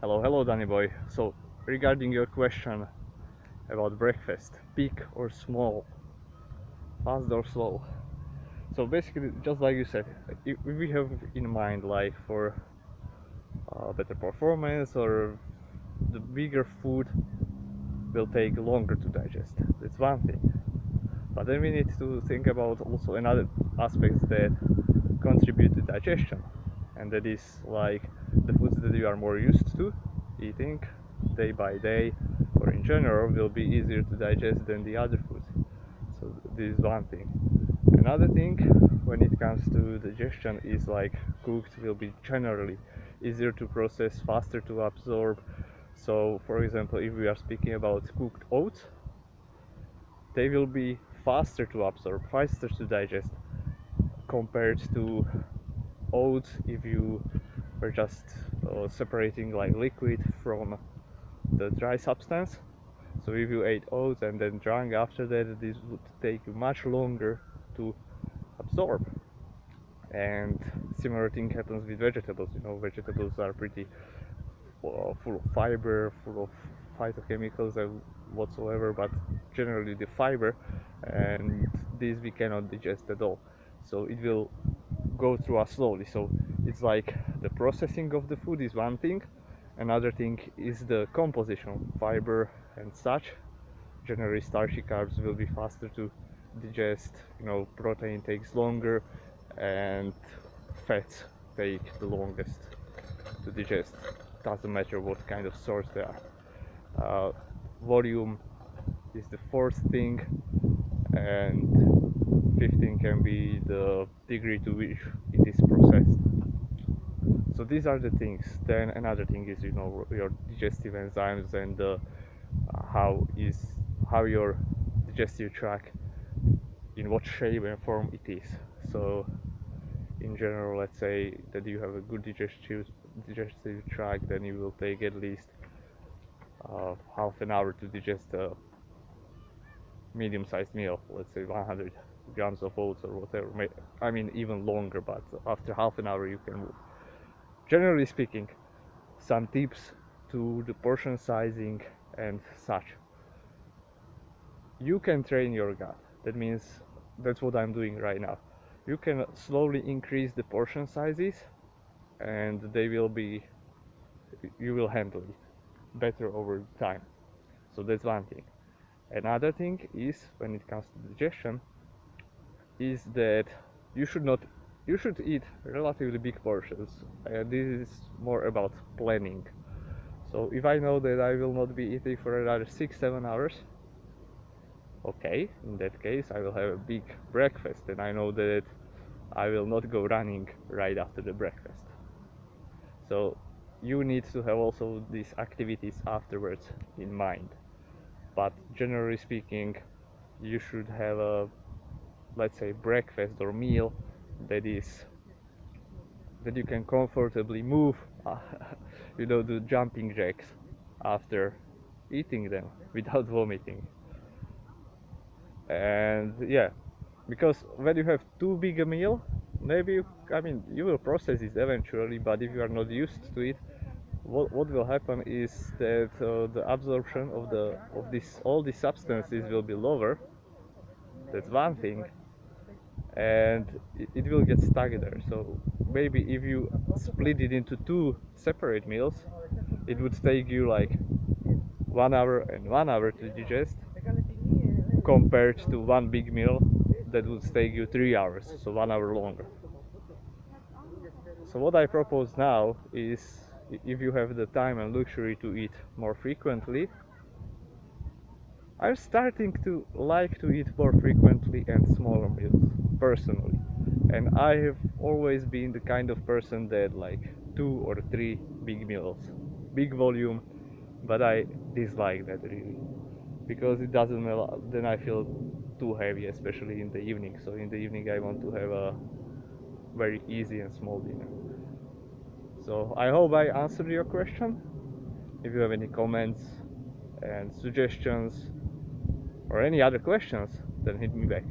Hello, Danny boy. So, regarding your question about breakfast, big or small, fast or slow. So basically, just like you said, if we have in mind like for better performance or the bigger food will take longer to digest. That's one thing. But then we need to think about also another aspects that contribute to digestion, and that is like the foods that you are more used to eating day by day or in general will be easier to digest than the other foods. So this is one thing. Another thing when it comes to digestion is like cooked will be generally easier to process, faster to absorb. So for example, if we are speaking about cooked oats, they will be faster to absorb, faster to digest compared to oats if you were just separating like liquid from the dry substance. So if you ate oats and then drank after that, this would take you much longer to absorb. And similar thing happens with vegetables. Vegetables are pretty full of fiber, full of phytochemicals and whatsoever, but generally the fiber, and this we cannot digest at all. So it will go through us slowly. So it's like the processing of the food is one thing. Another thing is the composition, fiber and such. Generally, starchy carbs will be faster to digest. Protein takes longer, and fats take the longest to digest. Doesn't matter what kind of source they are. Volume is the fourth thing, and 15 can be the degree to which it is processed. So these are the things. Then another thing is your digestive enzymes and how your digestive tract, in what shape and form it is. So in general, let's say that you have a good digestive tract, then you will take at least half an hour to digest a medium-sized meal, let's say 100 grams of oats or whatever. I mean even longer, but after half an hour you can move. Generally speaking, some tips to the portion sizing and such. You can train your gut. That means that's what I'm doing right now. You can slowly increase the portion sizes, and you will handle it better over time. So that's one thing. Another thing is, when it comes to digestion, is that you should not you should eat relatively big portions. This is more about planning. So if I know that I will not be eating for another 6-7 hours, okay, in that case I will have a big breakfast, and I know that I will not go running right after the breakfast. So you need to have also these activities afterwards in mind. But generally speaking, you should have a, let's say, breakfast or meal that you can comfortably move, do jumping jacks after eating them without vomiting. And yeah, because when you have too big a meal, maybe you will process it eventually, but if you are not used to it, what will happen is that the absorption of this all these substances will be lower. That's one thing, and it will get stuck there. So maybe if you split it into two separate meals, it would take you like 1 hour and 1 hour to digest, compared to one big meal that would take you 3 hours, so 1 hour longer. So what I propose now is, if you have the time and luxury to eat more frequently, I'm starting to like to eat more frequently and smaller meals, personally. And I have always been the kind of person that like 2 or 3 big meals, big volume, but I dislike that really, because it doesn't allow, then I feel too heavy, especially in the evening. So in the evening I want to have a very easy and small dinner. So I hope I answered your question. If you have any comments and suggestions or any other questions, then hit me back.